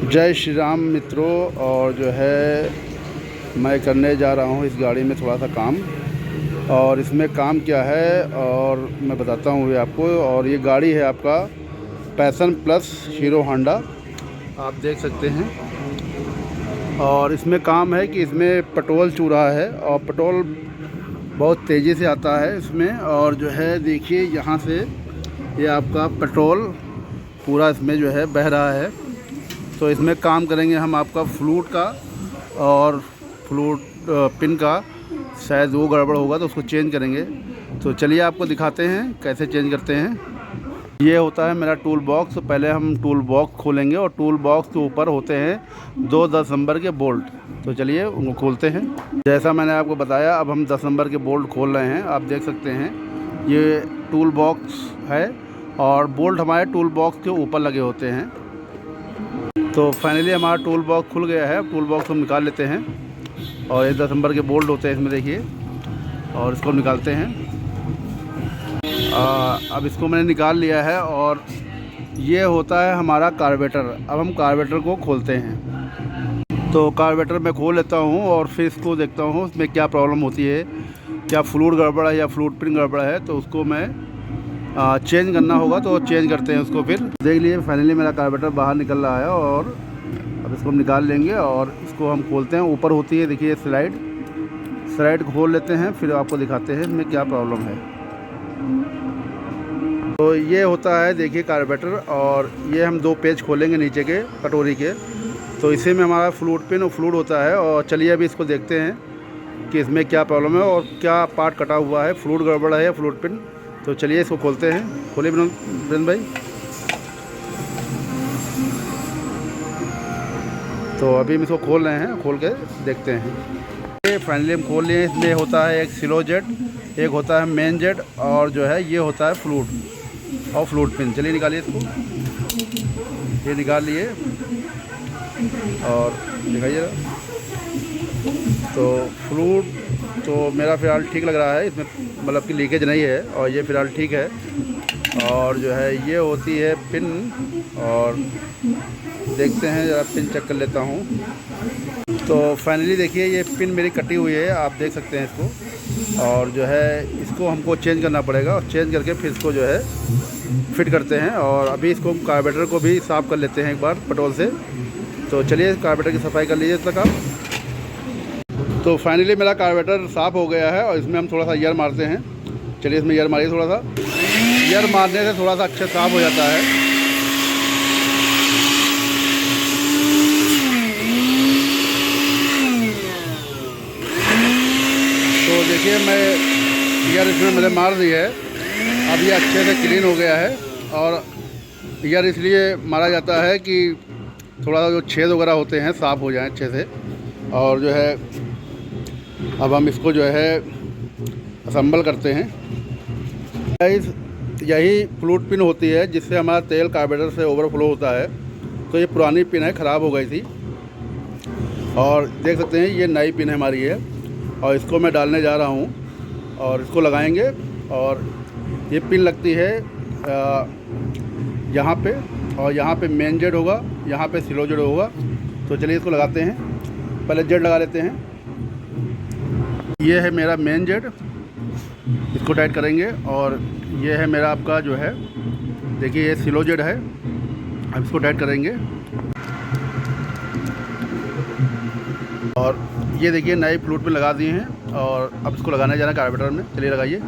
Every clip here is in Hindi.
जय श्री राम मित्रों। और जो है मैं करने जा रहा हूँ इस गाड़ी में थोड़ा सा काम, और इसमें काम क्या है और मैं बताता हूँ ये आपको। और ये गाड़ी है आपका पैशन प्लस हीरो होंडा, आप देख सकते हैं। और इसमें काम है कि इसमें पेट्रोल चू रहा है और पेट्रोल बहुत तेज़ी से आता है इसमें। और जो है देखिए यहाँ से ये आपका पेट्रोल पूरा इसमें जो है बह रहा है। तो इसमें काम करेंगे हम आपका फ्लूट का और फ्लूट पिन का, शायद वो गड़बड़ होगा तो उसको चेंज करेंगे। तो चलिए आपको दिखाते हैं कैसे चेंज करते हैं। ये होता है मेरा टूल बॉक्स। तो पहले हम टूल बॉक्स खोलेंगे और टूल बॉक्स के ऊपर होते हैं 2 10 नंबर के बोल्ट। तो चलिए उनको खोलते हैं। जैसा मैंने आपको बताया, अब हम 10 नंबर के बोल्ट खोल रहे हैं। आप देख सकते हैं ये टूल बॉक्स है और बोल्ट हमारे टूल बॉक्स के ऊपर लगे होते हैं। तो फाइनली हमारा टूल बॉक्स खुल गया है। टूल बॉक्स हम निकाल लेते हैं और ये 10 नंबर के बोल्ट होते हैं इसमें, देखिए। और इसको निकालते हैं। अब इसको मैंने निकाल लिया है और ये होता है हमारा कार्बोरेटर। अब हम कार्बोरेटर को खोलते हैं। तो कार्बोरेटर मैं खोल लेता हूँ और फिर इसको देखता हूँ इसमें क्या प्रॉब्लम होती है, क्या फ्लूइड गड़बड़ है या फ्लूइड पिन गड़बड़ है। तो उसको मैं चेंज करना होगा, तो चेंज करते हैं उसको। फिर देख लिए फाइनली मेरा कार्बोरेटर बाहर निकल रहा है और अब इसको हम निकाल लेंगे और इसको हम खोलते हैं। ऊपर होती है देखिए स्लाइड खोल लेते हैं, फिर आपको दिखाते हैं इसमें क्या प्रॉब्लम है। तो ये होता है देखिए कार्बोरेटर, और ये हम 2 पेज खोलेंगे नीचे के कटोरी के। तो इसी में हमारा फ्लूइड पिन और फ्लूइड होता है। और चलिए अभी इसको देखते हैं कि इसमें क्या प्रॉब्लम है और क्या पार्ट कटा हुआ है, फ्लूइड गड़बड़ है या फ्लूइड पिन। तो चलिए इसको खोलते हैं। खोलिए बिरेंद्र भाई। तो अभी हम इसको खोल रहे हैं, खोल के देखते हैं। ये फाइनली हम खोल लिए। इसमें होता है एक सिलो जेट, एक होता है मेन जेट, और जो है ये होता है फ्लूइड और फ्लूइड पिन। चलिए निकालिए इसको। ये निकाल लिए और दिखाइए। तो फ्लूइड तो मेरा फ़िलहाल ठीक लग रहा है, इसमें मतलब कि लीकेज नहीं है, और ये फ़िलहाल ठीक है। और जो है ये होती है पिन, और देखते हैं ज़रा पिन चेक कर लेता हूँ। तो फाइनली देखिए ये पिन मेरी कटी हुई है, आप देख सकते हैं इसको। और जो है इसको हमको चेंज करना पड़ेगा, और चेंज करके फिर इसको जो है फिट करते हैं। और अभी इसको कार्बोरेटर को भी साफ़ कर लेते हैं एक बार पेट्रोल से। तो चलिए कार्बोरेटर की सफाई कर लीजिए तब तक आप। तो फाइनली मेरा कार्बोरेटर साफ़ हो गया है और इसमें हम थोड़ा सा एयर मारते हैं। चलिए इसमें एयर मारिए। थोड़ा सा एयर मारने से थोड़ा सा अच्छे साफ़ हो जाता है। तो देखिए मैं एयर इसमें मैंने मार दी है। अब ये अच्छे से क्लीन हो गया है। और एयर इसलिए मारा जाता है कि थोड़ा सा जो छेद वगैरह होते हैं साफ़ हो जाएं अच्छे से। और जो है अब हम इसको जो है असम्बल करते हैं। यही फ्लूइड पिन होती है जिससे हमारा तेल कार्बोरेटर से ओवरफ्लो होता है। तो ये पुरानी पिन है, ख़राब हो गई थी। और देख सकते हैं ये नई पिन है हमारी है, और इसको मैं डालने जा रहा हूँ और इसको लगाएंगे। और ये पिन लगती है यहाँ पे, और यहाँ पे मेन जेट होगा, यहाँ पे सिलो जेट होगा। तो चलिए इसको लगाते हैं। पहले जेट लगा लेते हैं। ये है मेरा मेन जेट, इसको टाइट करेंगे। और ये है मेरा आपका जो है देखिए ये सिलो जेट है, अब इसको टाइट करेंगे। और ये देखिए नए फ्लूइड में लगा दिए हैं, और अब इसको लगाने जाना है कार्बोरेटर में। चलिए लगाइए।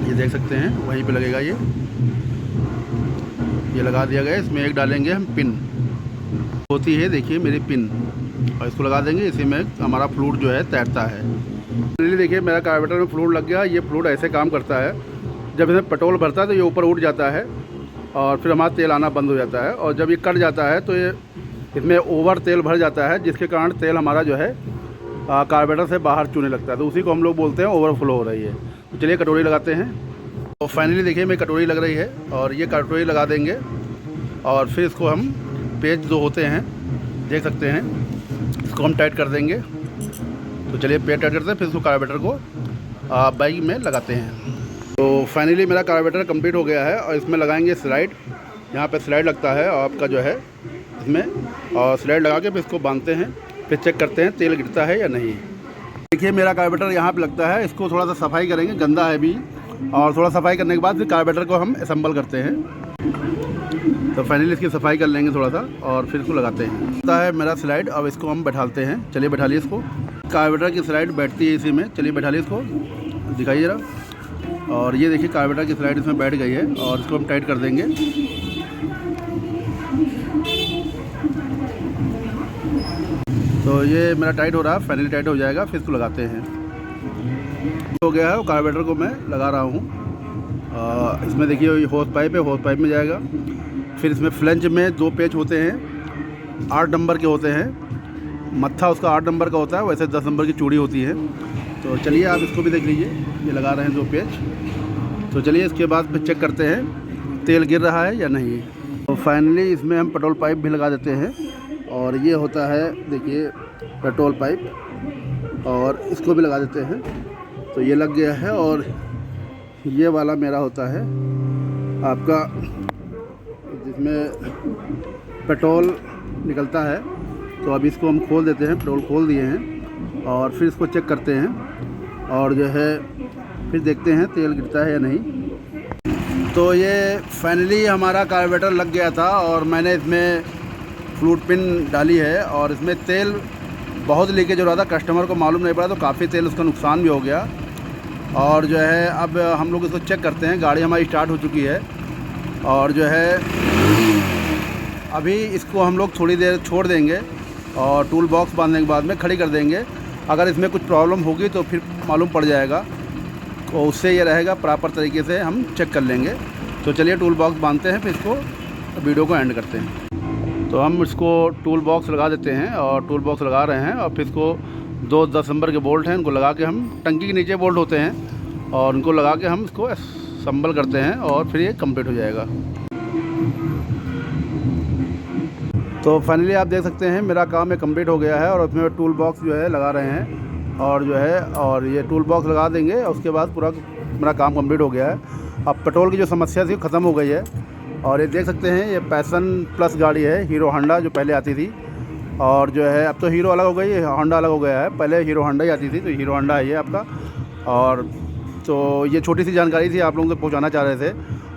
ये देख सकते हैं वहीं पे लगेगा। ये लगा दिया गया। इसमें एक डालेंगे हम पिन, होती है देखिए मेरी पिन, और इसको लगा देंगे। इसी में हमारा फ्लूइड जो है तैरता है। फाइनली देखिए मेरा कार्बोरेटर में फ्लूइड लग गया। ये फ्लूइड ऐसे काम करता है, जब इसमें पेट्रोल भरता है तो ये ऊपर उठ जाता है और फिर हमारा तेल आना बंद हो जाता है। और जब ये कट जाता है तो ये इसमें ओवर तेल भर जाता है, जिसके कारण तेल हमारा जो है कार्बोरेटर से बाहर चूने लगता है। तो उसी को हम लोग बोलते हैं ओवरफ्लो हो रही है। तो चलिए कटोरी लगाते हैं। तो फाइनली देखिए मेरी कटोरी लग रही है, और ये कटोरी लगा देंगे। और फिर इसको हम पेज जो होते हैं देख सकते हैं, इसको हम टाइट कर देंगे। तो चलिए पेज टाइट करते हैं, फिर इसको कार्बोरेटर को बाइक में लगाते हैं। तो फाइनली मेरा कार्बोरेटर कंप्लीट हो गया है, और इसमें लगाएंगे स्लाइड। यहाँ पे स्लाइड लगता है और आपका जो है इसमें, और स्लाइड लगा के फिर इसको बांधते हैं, फिर चेक करते हैं तेल गिरता है या नहीं। देखिए मेरा कार्बोरेटर यहाँ पे लगता है, इसको थोड़ा सा सफाई करेंगे, गंदा है अभी, और थोड़ा सफाई करने के बाद फिर कार्बोरेटर को हम असेंबल करते हैं। तो फाइनली इसकी सफाई कर लेंगे थोड़ा सा और फिर इसको लगाते हैं। लगता है मेरा स्लाइड, अब इसको हम बैठाते हैं। चलिए बैठा लिए इसको। कार्बोरेटर की स्लाइड बैठती है इसी में, चलिए बैठा लिए इसको, दिखाइए ज़रा। और ये देखिए कार्बोरेटर की स्लाइड इसमें बैठ गई है और इसको हम टाइट कर देंगे। तो ये मेरा टाइट हो रहा है, फाइनली टाइट हो जाएगा, फिर इसको लगाते हैं। हो गया है, कार्बोरेटर को मैं लगा रहा हूँ। इसमें देखिए ये होस पाइप है, होस पाइप में जाएगा। फिर इसमें फ्लेंज में 2 पेच होते हैं, 8 नंबर के होते हैं। मत्था उसका 8 नंबर का होता है, वैसे 10 नंबर की चूड़ी होती है। तो चलिए आप इसको भी देख लीजिए, ये लगा रहे हैं 2 पेच। तो चलिए इसके बाद फिर चेक करते हैं तेल गिर रहा है या नहीं। तो फाइनली इसमें हम पेट्रोल पाइप भी लगा देते हैं, और ये होता है देखिए पेट्रोल पाइप, और इसको भी लगा देते हैं। तो ये लग गया है, और ये वाला मेरा होता है आपका जिसमें पेट्रोल निकलता है। तो अभी इसको हम खोल देते हैं, पेट्रोल खोल दिए हैं, और फिर इसको चेक करते हैं, और जो है फिर देखते हैं तेल गिरता है या नहीं। तो ये फाइनली हमारा कार्बोरेटर लग गया था, और मैंने इसमें फ्लूट पिन डाली है, और इसमें तेल बहुत लीकेज हो रहा था, कस्टमर को मालूम नहीं पड़ा, तो काफ़ी तेल उसका नुकसान भी हो गया। और जो है अब हम लोग इसको चेक करते हैं। गाड़ी हमारी स्टार्ट हो चुकी है, और जो है अभी इसको हम लोग थोड़ी देर छोड़ देंगे, और टूल बॉक्स बांधने के बाद में खड़ी कर देंगे। अगर इसमें कुछ प्रॉब्लम होगी तो फिर मालूम पड़ जाएगा, तो उससे ये रहेगा प्रॉपर तरीके से हम चेक कर लेंगे। तो चलिए टूल बॉक्स बांधते हैं, फिर इसको वीडियो को एंड करते हैं। तो हम इसको टूल बॉक्स लगा देते हैं, और टूल बॉक्स लगा रहे हैं, और फिर इसको 2 10 नंबर के बोल्ट हैं, उनको लगा के हम, टंकी के नीचे बोल्ट होते हैं, और उनको लगा के हम इसको असेंबल करते हैं, और फिर ये कंप्लीट हो जाएगा। तो फाइनली आप देख सकते हैं मेरा काम कंप्लीट हो गया है, और उसमें टूल बॉक्स जो है लगा रहे हैं, और जो है और ये टूल बॉक्स लगा देंगे, और उसके बाद पूरा मेरा काम कंप्लीट हो गया है। अब पेट्रोल की जो समस्या थी ख़त्म हो गई है। और ये देख सकते हैं ये पैशन प्लस गाड़ी है, हीरो होंडा जो पहले आती थी, और जो है अब तो हीरो अलग हो गई है, होंडा अलग हो गया है। पहले हीरो होंडा ही आती थी, तो हीरो होंडा है ये आपका। और तो ये छोटी सी जानकारी थी आप लोगों तक पहुंचाना चाह रहे थे।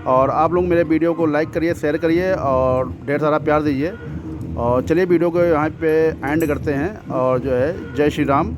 और आप लोग मेरे वीडियो को लाइक करिए, शेयर करिए, और ढेर सारा प्यार दीजिए। और चलिए वीडियो को यहाँ पे एंड करते हैं, और जो है जय श्री राम।